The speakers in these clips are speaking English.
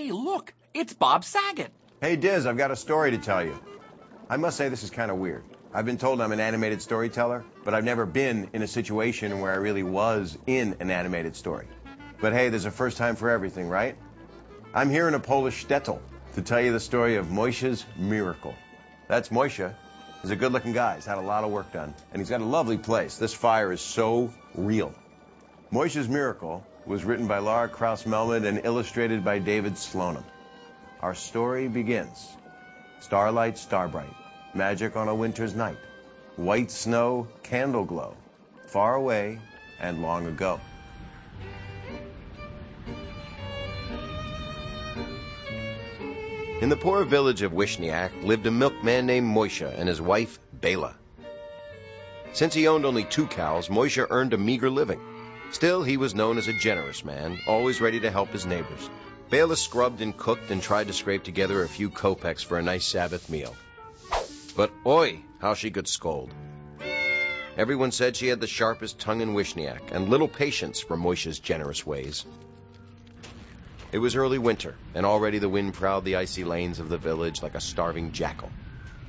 Hey, look, it's Bob Saget. Hey, Diz, I've got a story to tell you. I must say this is kind of weird. I've been told I'm an animated storyteller, but I've never been in a situation where I really was in an animated story. But hey, there's a first time for everything, right? I'm here in a Polish shtetl to tell you the story of Moishe's miracle. That's Moishe. He's a good-looking guy. He's had a lot of work done, and he's got a lovely place. This fire is so real. Moishe's Miracle was written by Laura Krauss-Melman and illustrated by David Slonim. Our story begins. Starlight, starbright, magic on a winter's night, white snow, candle glow, far away and long ago. In the poor village of Wishniak lived a milkman named Moishe and his wife, Bela. Since he owned only 2 cows, Moishe earned a meager living. Still, he was known as a generous man, always ready to help his neighbors. Bela scrubbed and cooked and tried to scrape together a few kopecks for a nice Sabbath meal. But oi, how she could scold. Everyone said she had the sharpest tongue in Wishniak and little patience for Moishe's generous ways. It was early winter, and already the wind prowled the icy lanes of the village like a starving jackal.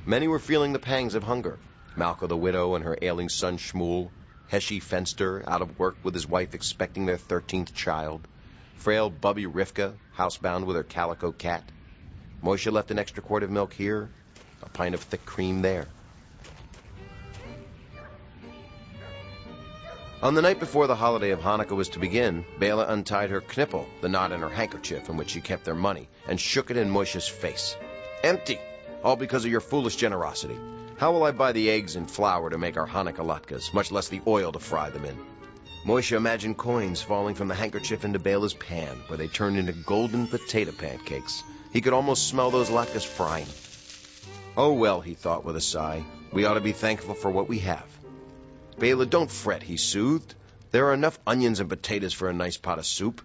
Many were feeling the pangs of hunger. Malka the widow and her ailing son Shmuel, Heshi Fenster, out of work with his wife expecting their 13th child, frail Bubby Rivka, housebound with her calico cat. Moishe left an extra quart of milk here, a pint of thick cream there. On the night before the holiday of Hanukkah was to begin, Bela untied her knippel, the knot in her handkerchief in which she kept their money, and shook it in Moishe's face. Empty! All because of your foolish generosity. How will I buy the eggs and flour to make our Hanukkah latkes, much less the oil to fry them in? Moishe imagined coins falling from the handkerchief into Bela's pan, where they turned into golden potato pancakes. He could almost smell those latkes frying. Oh well, he thought with a sigh, we ought to be thankful for what we have. Bela, don't fret, he soothed. There are enough onions and potatoes for a nice pot of soup.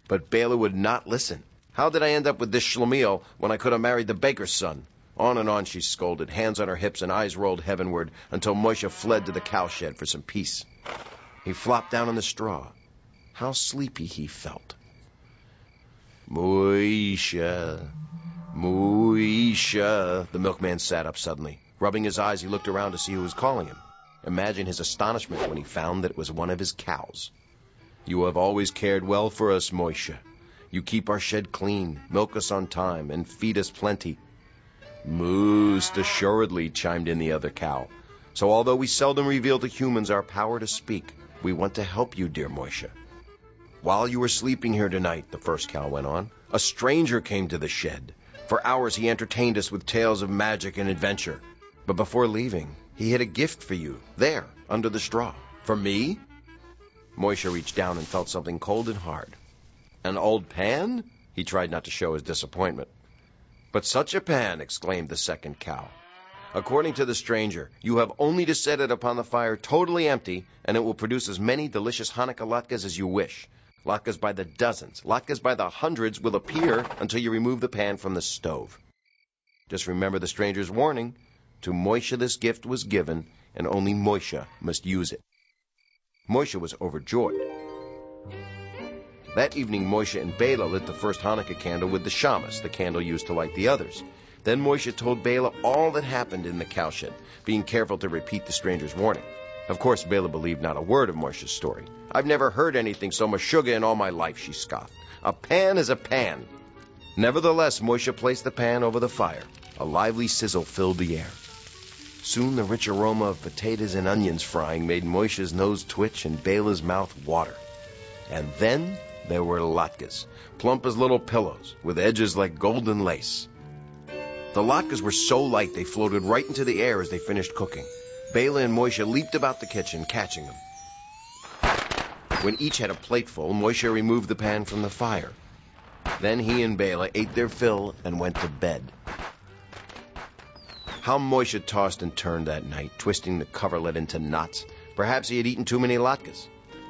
But Bela would not listen. How did I end up with this schlemiel when I could have married the baker's son? On and on she scolded, hands on her hips and eyes rolled heavenward, until Moishe fled to the cowshed for some peace. He flopped down on the straw. How sleepy he felt. Moishe, Moishe. The milkman sat up suddenly. Rubbing his eyes, he looked around to see who was calling him. Imagine his astonishment when he found that it was one of his cows. You have always cared well for us, Moishe. You keep our shed clean, milk us on time, and feed us plenty. Most assuredly, chimed in the other cow. So although we seldom reveal to humans our power to speak, we want to help you, dear Moishe. While you were sleeping here tonight, the first cow went on, a stranger came to the shed. For hours he entertained us with tales of magic and adventure. But before leaving, he had a gift for you, there, under the straw. For me? Moishe reached down and felt something cold and hard. An old pan? He tried not to show his disappointment. But such a pan, exclaimed the second cow. According to the stranger, you have only to set it upon the fire totally empty, and it will produce as many delicious Hanukkah latkes as you wish. Latkes by the dozens, latkes by the hundreds will appear until you remove the pan from the stove. Just remember the stranger's warning. To Moishe this gift was given, and only Moishe must use it. Moishe was overjoyed. That evening, Moishe and Bela lit the first Hanukkah candle with the shamas, the candle used to light the others. Then Moishe told Bela all that happened in the cowshed, being careful to repeat the stranger's warning. Of course, Bela believed not a word of Moishe's story. I've never heard anything so mashuga in all my life, she scoffed. A pan is a pan. Nevertheless, Moishe placed the pan over the fire. A lively sizzle filled the air. Soon the rich aroma of potatoes and onions frying made Moishe's nose twitch and Bela's mouth water. And then there were latkes, plump as little pillows, with edges like golden lace. The latkes were so light they floated right into the air as they finished cooking. Bela and Moishe leaped about the kitchen, catching them. When each had a plateful, Moishe removed the pan from the fire. Then he and Bela ate their fill and went to bed. How Moishe tossed and turned that night, twisting the coverlet into knots. Perhaps he had eaten too many latkes.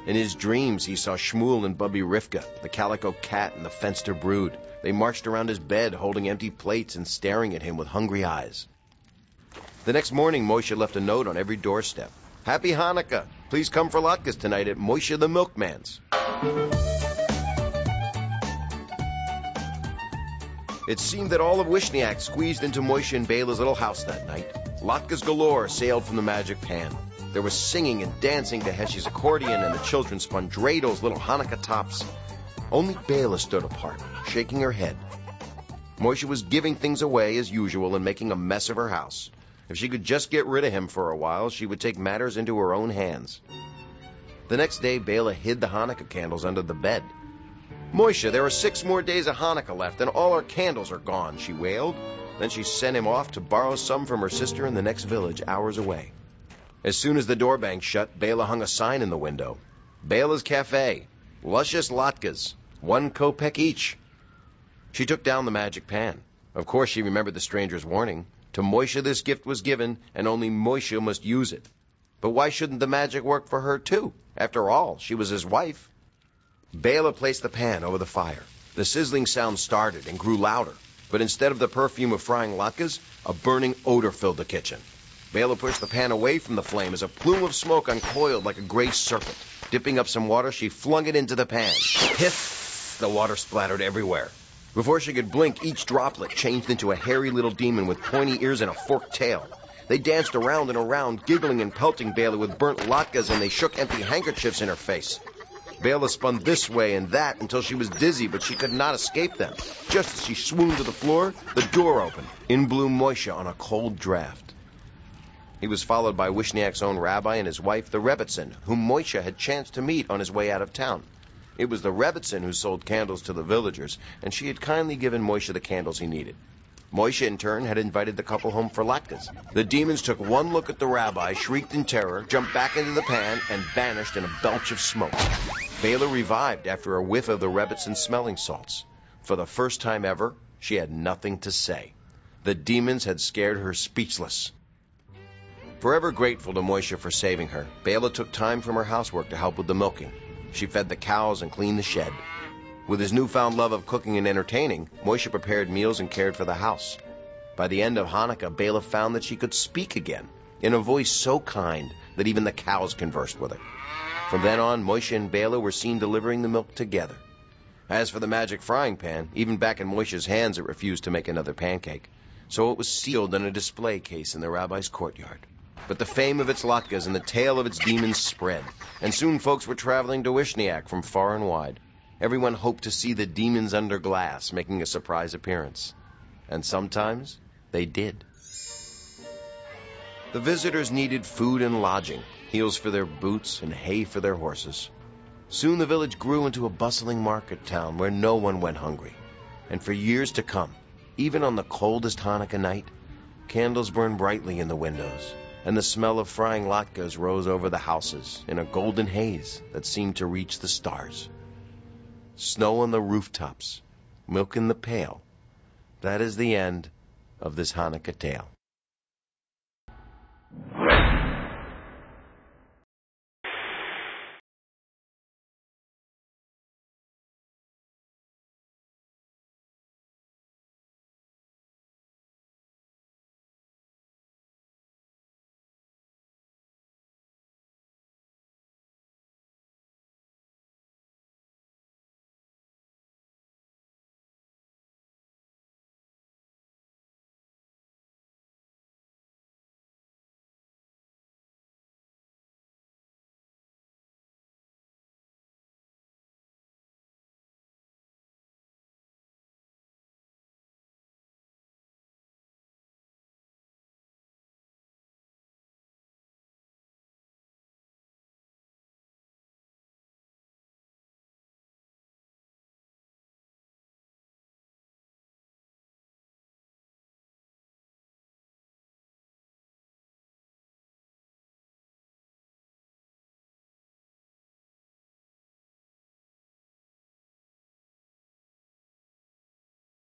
In his dreams, he saw Shmuel and Bubby Rivka, the calico cat and the Fenster brood. They marched around his bed, holding empty plates and staring at him with hungry eyes. The next morning, Moishe left a note on every doorstep. Happy Hanukkah! Please come for latkes tonight at Moishe the Milkman's. It seemed that all of Wishniak squeezed into Moishe and Bela's little house that night. Latkes galore sailed from the magic pan. There was singing and dancing to Heshi's accordion, and the children spun dreidels, little Hanukkah tops. Only Bela stood apart, shaking her head. Moishe was giving things away as usual and making a mess of her house. If she could just get rid of him for a while, she would take matters into her own hands. The next day, Bela hid the Hanukkah candles under the bed. "Moishe, there are 6 more days of Hanukkah left, and all our candles are gone," she wailed. Then she sent him off to borrow some from her sister in the next village, hours away. As soon as the door banged shut, Bela hung a sign in the window. "Bela's Cafe. Luscious latkes. 1 kopek each." She took down the magic pan. Of course she remembered the stranger's warning. To Moishe this gift was given, and only Moishe must use it. But why shouldn't the magic work for her, too? After all, she was his wife. Bela placed the pan over the fire. The sizzling sound started and grew louder, but instead of the perfume of frying latkes, a burning odor filled the kitchen. Bela pushed the pan away from the flame as a plume of smoke uncoiled like a gray serpent. Dipping up some water, she flung it into the pan. Hiss! The water splattered everywhere. Before she could blink, each droplet changed into a hairy little demon with pointy ears and a forked tail. They danced around and around, giggling and pelting Bela with burnt latkes, and they shook empty handkerchiefs in her face. Bela spun this way and that until she was dizzy, but she could not escape them. Just as she swooned to the floor, the door opened. In blew Moishe on a cold draft. He was followed by Wishniak's own rabbi and his wife, the Rebbitzin, whom Moishe had chanced to meet on his way out of town. It was the Rebbitzin who sold candles to the villagers, and she had kindly given Moishe the candles he needed. Moishe, in turn, had invited the couple home for latkes. The demons took one look at the rabbi, shrieked in terror, jumped back into the pan, and vanished in a belch of smoke. Bela revived after a whiff of the Rebbitzin smelling salts. For the first time ever, she had nothing to say. The demons had scared her speechless. Forever grateful to Moishe for saving her, Bela took time from her housework to help with the milking. She fed the cows and cleaned the shed. With his newfound love of cooking and entertaining, Moishe prepared meals and cared for the house. By the end of Hanukkah, Bela found that she could speak again, in a voice so kind that even the cows conversed with her. From then on, Moishe and Bela were seen delivering the milk together. As for the magic frying pan, even back in Moishe's hands it refused to make another pancake, so it was sealed in a display case in the rabbi's courtyard. But the fame of its latkes and the tale of its demons spread, and soon folks were traveling to Wishniak from far and wide. Everyone hoped to see the demons under glass making a surprise appearance. And sometimes they did. The visitors needed food and lodging, heels for their boots and hay for their horses. Soon the village grew into a bustling market town where no one went hungry. And for years to come, even on the coldest Hanukkah night, candles burned brightly in the windows, and the smell of frying latkes rose over the houses in a golden haze that seemed to reach the stars. Snow on the rooftops, milk in the pail. That is the end of this Hanukkah tale.